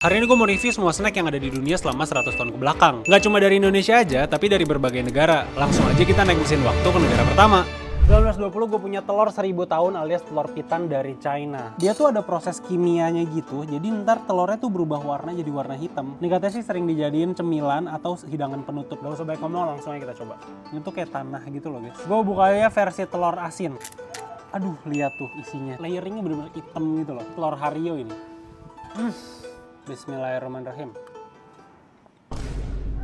Hari ini gue mau review semua snack yang ada di dunia selama 100 tahun ke belakang. Nggak cuma dari Indonesia aja, tapi dari berbagai negara. Langsung aja kita naik mesin waktu ke negara pertama. 1920 gue punya telur 1000 tahun alias telur pitan dari China. Dia tuh ada proses kimianya gitu, jadi ntar telurnya tuh berubah warna jadi warna hitam. Ini katanya sih sering dijadiin cemilan atau hidangan penutup. Gak usah banyak ngomong, langsung aja kita coba. Ini tuh kayak tanah gitu loh guys. Gue bukanya versi telur asin. Aduh, lihat tuh isinya. Layeringnya bener-bener hitam gitu loh. Telur Hario ini. Bismillahirrahmanirrahim.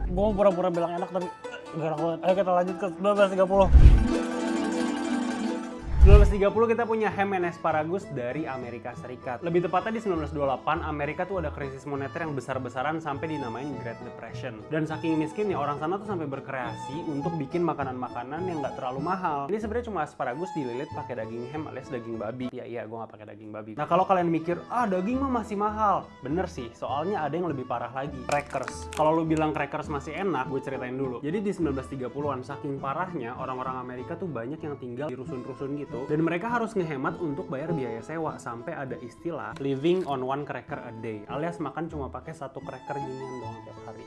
Gue pura-pura bilang enak tapi gak enak banget. Ayo kita lanjut ke 1230. 1930 kita punya ham and asparagus dari Amerika Serikat. Lebih tepatnya di 1928, Amerika tuh ada krisis moneter yang besar-besaran sampai dinamain Great Depression. Dan saking miskinnya, orang sana tuh sampai berkreasi untuk bikin makanan-makanan yang nggak terlalu mahal. Ini sebenarnya cuma asparagus dililit pakai daging ham alias daging babi. Iya, gue nggak pakai daging babi. Nah kalau kalian mikir, daging mah masih mahal. Bener sih, soalnya ada yang lebih parah lagi. Crackers. Kalau lu bilang crackers masih enak, gue ceritain dulu. Jadi di 1930-an, saking parahnya, orang-orang Amerika tuh banyak yang tinggal di rusun-rusun gitu. Dan mereka harus ngehemat untuk bayar biaya sewa, sampai ada istilah living on one cracker a day, alias makan cuma pakai satu cracker ginian doang tiap hari.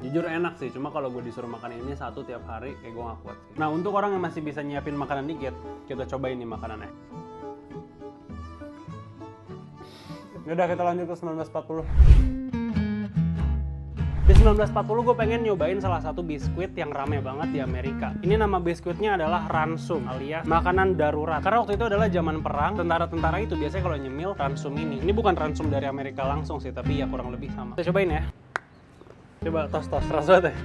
Jujur enak sih, cuma kalau gue disuruh makan ini satu tiap hari kayak gue gak kuat sih. Nah untuk orang yang masih bisa nyiapin makanan dikit, kita cobain nih makanannya. Yaudah kita lanjut ke 1940. Di 1940 gue pengen nyobain salah satu biskuit yang rame banget di Amerika. Ini nama biskuitnya adalah ransum alias makanan darurat. Karena waktu itu adalah zaman perang, tentara-tentara itu biasanya kalau nyemil ransum ini. Ini bukan ransum dari Amerika langsung sih, tapi ya kurang lebih sama. Kita cobain ya. Coba tos-tos, rasa banget ya.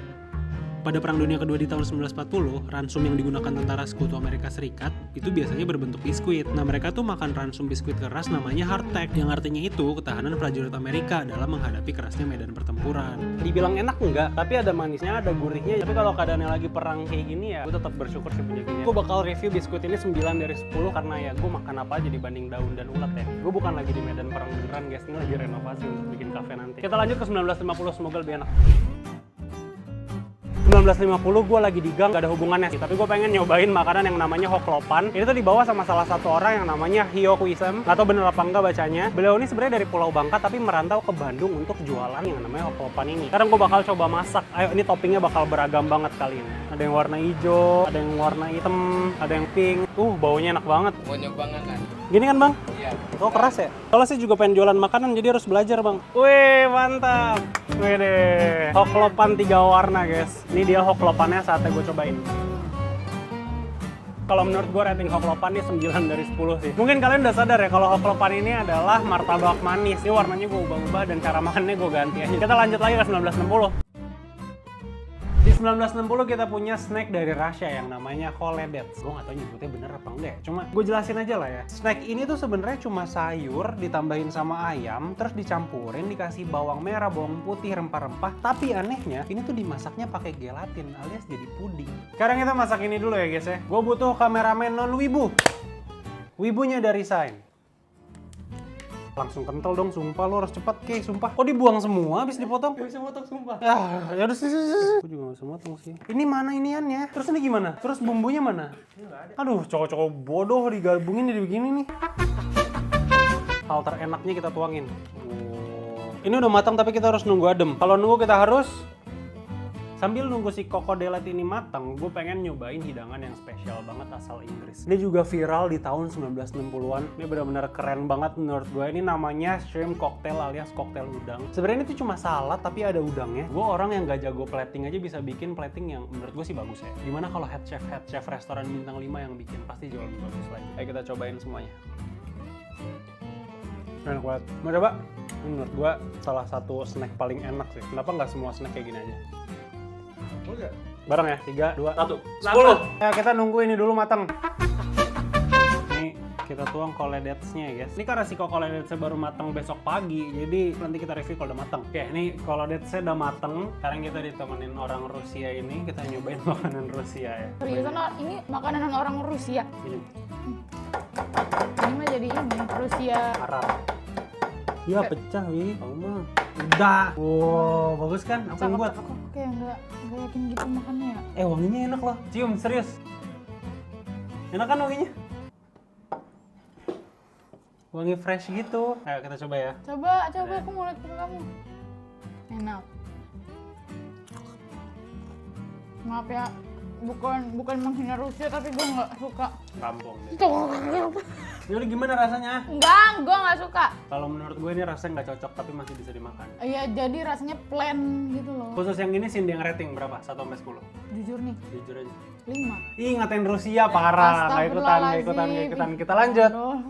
Pada Perang Dunia Kedua di tahun 1940, ransum yang digunakan tentara sekutu Amerika Serikat itu biasanya berbentuk biskuit. Nah mereka tuh makan ransum biskuit keras namanya hardtack, yang artinya itu ketahanan prajurit Amerika dalam menghadapi kerasnya medan pertempuran. Dibilang enak enggak, tapi ada manisnya, ada gurihnya. Tapi kalau keadaannya lagi perang kayak gini ya, gue tetap bersyukur sih punya gini. Gue bakal review biskuit ini 9 dari 10 karena ya gue makan apa aja dibanding daun dan ulat ya. Gue bukan lagi di medan perang beneran guys, ini lagi renovasi untuk bikin kafe nanti. Kita lanjut ke 1950, semoga lebih enak. 1950 gue lagi di gang, gak ada hubungannya sih, tapi gue pengen nyobain makanan yang namanya hoklopan. Ini tuh dibawa sama salah satu orang yang namanya Hyo Kwisem, gak tau bener apa enggak bacanya. Beliau ini sebenarnya dari Pulau Bangka tapi merantau ke Bandung untuk jualan yang namanya hoklopan ini. Sekarang gue bakal coba masak. Ayo, ini toppingnya bakal beragam banget kali ini. Ada yang warna hijau, ada yang warna hitam, ada yang pink. Baunya enak banget. Mau nyoba nggak kan? Gini kan bang? Iya. Oh keras ya? Soalnya sih juga pengen jualan makanan jadi harus belajar bang. Wih mantap. Wih deh. Hoklopan 3 warna guys. Ini dia hoklopannya saatnya gue cobain. Kalau menurut gue rating hoklopan ini 9 dari 10 sih. Mungkin kalian udah sadar ya kalau hoklopan ini adalah martabak manis. Ini warnanya gue ubah-ubah dan cara makannya gue ganti aja. Kita lanjut lagi ke 1960. Di 1960 kita punya snack dari Rusia yang namanya koledets. Gue gak tau nyebutnya bener apa enggak ya. Cuma gue jelasin aja lah ya. Snack ini tuh sebenarnya cuma sayur ditambahin sama ayam, terus dicampurin, dikasih bawang merah, bawang putih, rempah-rempah. Tapi anehnya ini tuh dimasaknya pakai gelatin alias jadi puding. Sekarang kita masak ini dulu ya guys ya. Gue butuh kameramen non wibu. Wibunya dari Sign. Langsung kental dong, sumpah lo harus cepet Kay, sumpah. Kok dibuang semua habis dipotong? Gak bisa potong sumpah. Ya udah sih. Aku juga gak bisa potong sih. Ini mana iniannya? Terus ini gimana? Terus bumbunya mana? Ini gak ada. Aduh, cowok-cowok bodoh digabungin jadi begini nih. Hal terenaknya kita tuangin. Ini udah matang tapi kita harus nunggu adem. Kalau nunggu kita harus sambil nunggu si kokodelet ini matang, gue pengen nyobain hidangan yang spesial banget asal Inggris. Ini juga viral di tahun 1960-an. Ini benar-benar keren banget menurut gue. Ini namanya shrimp cocktail alias koktail udang. Sebenarnya itu cuma salad tapi ada udangnya. Gue orang yang gak jago plating aja bisa bikin plating yang menurut gue sih bagus ya. Gimana kalau head chef restoran bintang 5 yang bikin? Pasti jauh lebih bagus lagi. Ayo kita cobain semuanya. Enak banget. Mau coba? Ini menurut gue salah satu snack paling enak sih. Kenapa nggak semua snack kayak gini aja? Udah. Bareng ya, 3, 2, 1, 10. Ya kita nunggu ini dulu matang. Ini kita tuang koledetsnya ya guys. Ini karena si koledetsnya baru matang besok pagi, jadi nanti kita review kalau udah matang. Oke, ini koledetsnya udah matang. Sekarang kita ditemenin orang Rusia ini, kita nyobain makanan Rusia ya. Seriusan ini makanan orang Rusia. Ini Ini mah jadi ini Rusia Arab. Ya pecah wih, kamu mah. Udah. Wow, bagus kan? Aku yang buat. Aku kayak nggak yakin gitu makannya ya. Wanginya enak loh. Cium, serius. Enak kan wanginya? Wangi fresh gitu. Ayo kita coba ya. Coba aku mau lihat ke kamu. Enak. Maaf ya, bukan menghina Rusia tapi gue nggak suka. Kampung deh. Tuh. Jadi gimana rasanya? Enggak, gue nggak suka. Kalau menurut gue ini rasanya nggak cocok tapi masih bisa dimakan. Iya, jadi rasanya plain gitu loh. Khusus yang ini Cindy yang rating berapa? 1 sampai 10? Jujur nih, Jujur aja. 5. Ih, ngatain Rusia parah. Nggak ikutan. Kita lanjut. Aduh.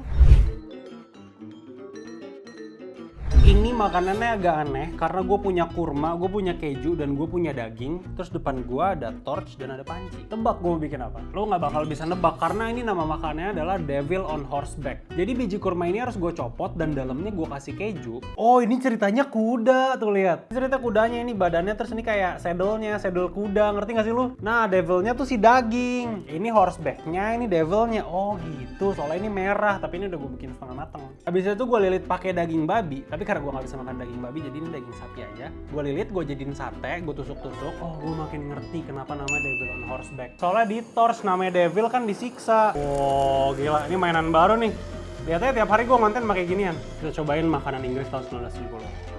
Ini makanannya agak aneh karena gue punya kurma, gue punya keju, dan gue punya daging. Terus depan gue ada torch dan ada panci. Tebak gue bikin apa? Lo nggak bakal bisa nebak karena ini nama makanannya adalah Devil on Horseback. Jadi biji kurma ini harus gue copot dan dalamnya gue kasih keju. Oh, ini ceritanya kuda tuh, lihat. Cerita kudanya ini badannya, terus ini kayak saddle-nya, saddle kuda, ngerti gak sih lu? Nah, devilnya tuh si daging. Ini horseback-nya, ini devilnya. Oh gitu, soalnya ini merah, tapi ini udah gue bikin setengah mateng. Habis itu gue lilit pakai daging babi, tapi karena gue nggak bisa makan daging babi, jadi ini daging sapi aja. Gue lilit, gue jadiin sate, gue tusuk-tusuk. Oh, gue makin ngerti kenapa namanya Devil on Horseback. Soalnya di Torch namanya Devil kan disiksa. Oh, gila, ini mainan baru nih. Lihatnya tiap hari gue ngonten pakai ginian. Kita cobain makanan Inggris tahun 1970.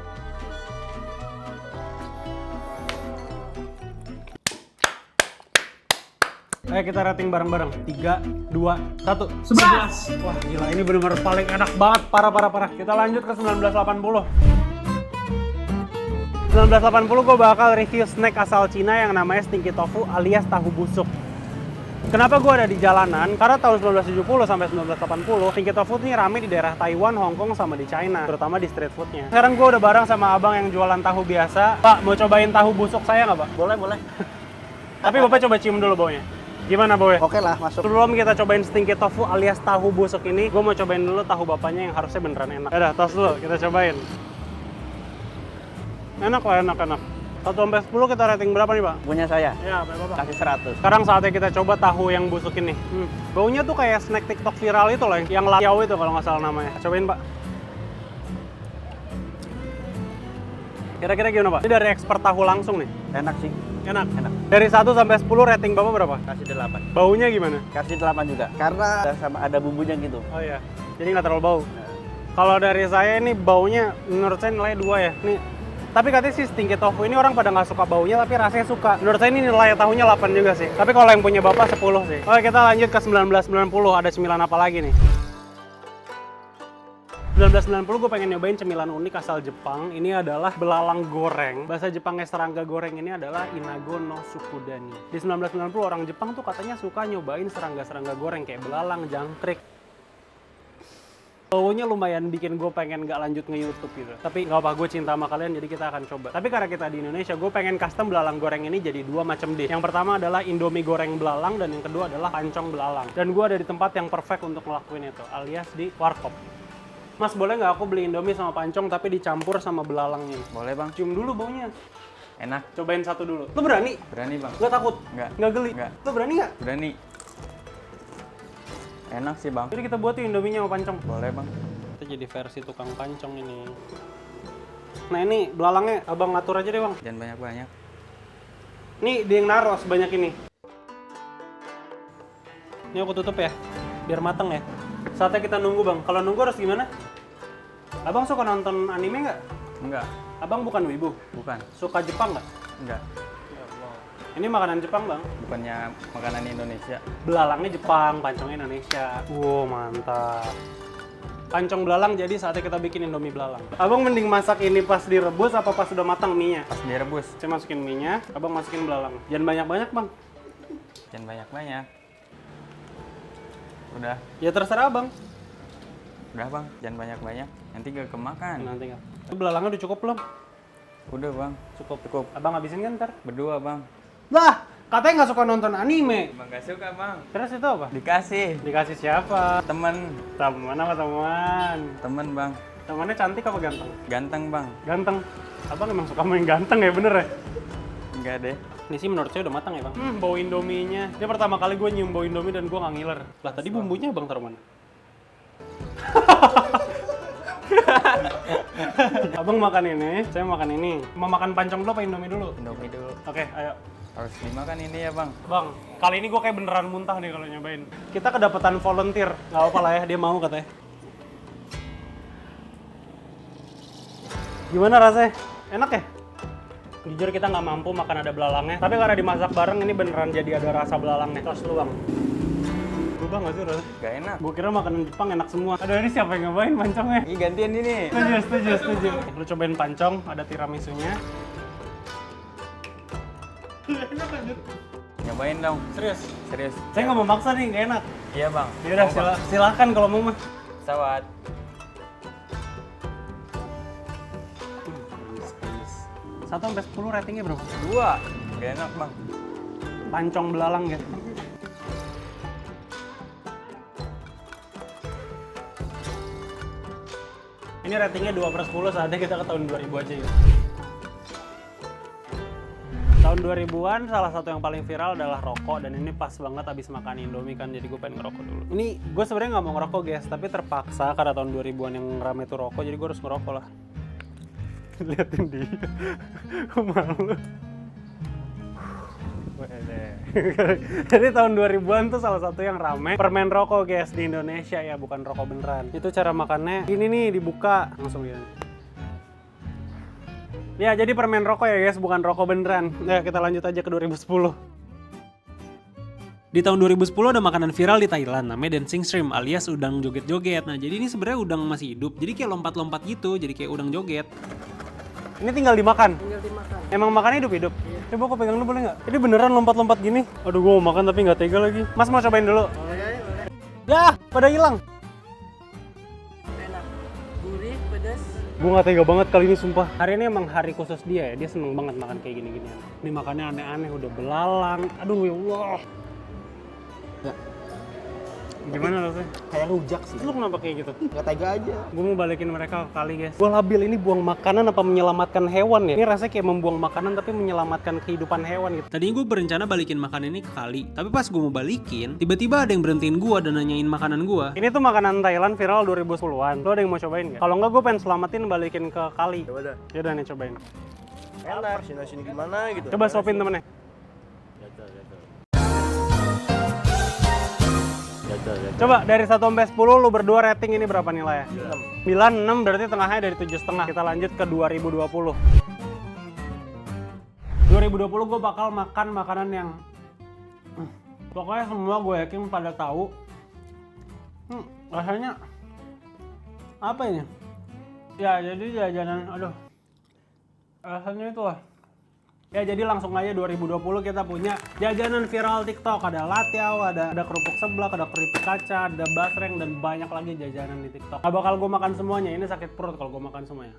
Ayo kita rating bareng-bareng. 3, 2, 1. 11. Wah gila, ini bener-bener paling enak banget. Parah. Kita lanjut ke 1980. 1980 gue bakal review snack asal Cina yang namanya stinky tofu alias tahu busuk. Kenapa gue ada di jalanan? Karena tahun 1970 sampai 1980, stinky tofu ini rame di daerah Taiwan, Hong Kong, sama di China, terutama di street foodnya. Sekarang gue udah bareng sama abang yang jualan tahu biasa. Pak, mau cobain tahu busuk saya nggak, Pak? Boleh. Tapi Bapak coba cium dulu baunya. Gimana baunya? Oke lah, masuk. Sebelum kita cobain stinky tofu alias tahu busuk ini, gue mau cobain dulu tahu bapaknya yang harusnya beneran enak. Yaudah, tos dulu, kita cobain. Enak lah, enak. 1 sampai 10 kita rating berapa nih, Pak? Punya saya, Ya, Bapak. kasih 100. Sekarang saatnya kita coba tahu yang busuk ini. Baunya tuh kayak snack TikTok viral itu loh, yang lakiau itu kalau nggak salah namanya. Cobain, Pak. Kira-kira gimana, Pak? Ini dari expert tahu langsung nih. Enak sih, Enak. enak. Dari 1 sampai 10 rating Bapak berapa? Kasih 8. Baunya gimana? Kasih 8 juga. Karena ada bumbunya gitu. Oh iya. Jadi nggak terlalu bau. Kalau dari saya ini baunya menurut saya nilai 2 ya. Nih. Tapi katanya sih stinky tofu ini orang pada nggak suka baunya tapi rasanya suka. Menurut saya ini nilai tahunya 8 juga sih. Tapi kalau yang punya Bapak 10 sih. Oke, kita lanjut ke 1990. Ada cemilan apa lagi nih? 1990 gue pengen nyobain cemilan unik asal Jepang. Ini adalah belalang goreng. Bahasa Jepangnya serangga goreng ini adalah inago no sukudani. Di 1990 orang Jepang tuh katanya suka nyobain serangga-serangga goreng kayak belalang, jangkrik. Baunya lumayan bikin gue pengen nggak lanjut nge-YouTube gitu. Tapi nggak apa, gue cinta sama kalian jadi kita akan coba. Tapi karena kita di Indonesia, gue pengen custom belalang goreng ini jadi 2 macam dish. Yang pertama adalah Indomie goreng belalang dan yang kedua adalah pancong belalang. Dan gue ada di tempat yang perfect untuk ngelakuin itu, alias di Warkop. Mas, boleh nggak aku beli Indomie sama pancong tapi dicampur sama belalangnya? Boleh bang. Cium dulu baunya. Enak. Cobain satu dulu. Lu berani? Berani bang. Gak takut? Nggak. Nggak geli? Nggak. Lu berani nggak? Berani. Enak sih bang. Jadi kita buat tuh Indominya sama pancong. Boleh bang. Kita jadi versi tukang pancong ini. Nah ini belalangnya abang ngatur aja deh bang. Jangan banyak-banyak. Nih dia yang naruh sebanyak ini. Ini aku tutup ya, biar mateng ya. Saatnya kita nunggu bang. Kalau nunggu harus gimana? Abang suka nonton anime nggak? Enggak. Abang bukan wibu? Bukan. Suka Jepang nggak? Enggak. Ini makanan Jepang bang. Bukannya makanan Indonesia. Belalangnya Jepang, pancongnya Indonesia. Wow mantap. Pancong belalang, jadi saatnya kita bikin Indomie belalang. Abang mending masak ini pas direbus apa pas sudah matang mie-nya? Pas direbus. Saya masukin mie-nya, abang masukin belalang. Jangan banyak-banyak bang. Jangan banyak-banyak. Udah. Ya terserah abang. Udah bang. Jangan banyak-banyak. Nanti gak kemakan. Nanti nggak. Itu belalangnya udah cukup belum? Udah bang. Cukup. Abang habisin kan ntar? Berdua bang. Lah, katanya nggak suka nonton anime. Emang gak suka bang. Terus itu apa? Dikasih. Dikasih siapa? Temen. Teman apa teman? Temen bang. Temannya cantik apa ganteng? Ganteng bang. Ganteng. Abang emang suka main ganteng ya, bener ya? Enggak deh. Ini sih menurut saya udah matang ya bang. Bau Indominya. Ini pertama kali gue nyium bau Indomie dan gue nggak ngiler. Lah tadi bumbunya bang taruh mana? Abang makan ini, saya makan ini. Mau makan pancong dulu apa Indomie dulu? Indomie dulu. Oke, ayo. Harus dimakan ini ya bang. Bang, kali ini gue kayak beneran muntah nih kalau nyobain. Kita kedapatan volunteer, nggak apa-apa lah ya, dia mau katanya. Gimana rasanya? Enak ya? Jujur kita nggak mampu makan ada belalangnya, tapi karena dimasak bareng ini beneran jadi ada rasa belalangnya. Tos lu bang. Berubah nggak sih rasanya? Gak enak. Gue kira makanan Jepang enak semua. Aduh ini siapa yang nyobain pancongnya? Ini gantian ini. Setuju. Lu cobain pancong, ada tiramisunya. Enak lanjut. Nyobain dong. Serius? Serius. Saya nggak mau maksa nih, nggak enak. Iya bang. Yaudah, Mau, Bang? silakan kalau mau mah. Pesawat. 1 sampai 10 ratingnya berapa? 2. Gak enak bang. Pancong belalang gitu. Ini ratingnya 2/10, saatnya kita ke tahun 2000 aja ya. Tahun 2000-an salah satu yang paling viral adalah rokok, dan ini pas banget abis makan Indomie kan, jadi gue pengen ngerokok dulu. Ini gue sebenarnya nggak mau ngerokok guys, tapi terpaksa karena tahun 2000-an yang rame tuh rokok, jadi gue harus ngerokok lah. Liatin dia, gue malu. Jadi tahun 2000-an tuh salah satu yang rame permen rokok guys di Indonesia ya, bukan rokok beneran. Itu cara makannya ini nih, dibuka langsung ya. Ya jadi permen rokok ya guys, bukan rokok beneran. Nah kita lanjut aja ke 2010. Di tahun 2010 ada makanan viral di Thailand namanya dancing shrimp alias udang joget-joget. Nah jadi ini sebenarnya udang masih hidup, jadi kayak lompat-lompat gitu, jadi kayak udang joget. Ini tinggal dimakan? Tinggal dimakan. Emang makannya hidup-hidup? Iya. Coba aku pegang dulu boleh nggak? Ini beneran lompat-lompat gini? Aduh gue mau makan tapi nggak tega lagi. Mas mau cobain dulu? Boleh. Ya pada hilang. Enak, gurih, pedas. Gue gak tega banget kali ini sumpah. Hari ini emang hari khusus dia ya, dia seneng banget makan kayak gini-gini. Ini makannya aneh-aneh, udah belalang. Aduh ya Allah. Ya. Gimana rasanya? Kayak rujak sih. Lu kenapa kayak gitu? Nggak tega aja. Gue mau balikin mereka ke kali guys. Gue labil ini buang makanan apa menyelamatkan hewan ya? Ini rasanya kayak membuang makanan tapi menyelamatkan kehidupan hewan gitu. Tadinya gue berencana balikin makanan ini ke kali, tapi pas gue mau balikin, tiba-tiba ada yang berhentiin gue dan nanyain makanan gue. Ini tuh makanan Thailand viral 2010-an. Lo ada yang mau cobain gak? Kalau enggak gue pengen selamatin balikin ke kali. Coba dah. Yaudah nih cobain. Enak. Sini gimana gitu. Coba sopin temennya. Coba dari 1 sampai 10 lu berdua rating ini berapa nilainya? 9. 6 berarti tengahnya dari 7,5. Kita lanjut ke 2020. 2020 gue bakal makan makanan yang pokoknya semua gue yakin pada tahu. Rasanya apa ini? Ya jadi jajanan, aduh. Rasanya itulah. Ya jadi langsung aja 2020 kita punya jajanan viral TikTok. Ada latiau, ada kerupuk seblak, ada keripik kaca, ada basreng, dan banyak lagi jajanan di TikTok. Gak bakal gue makan semuanya, ini sakit perut kalau gue makan semuanya.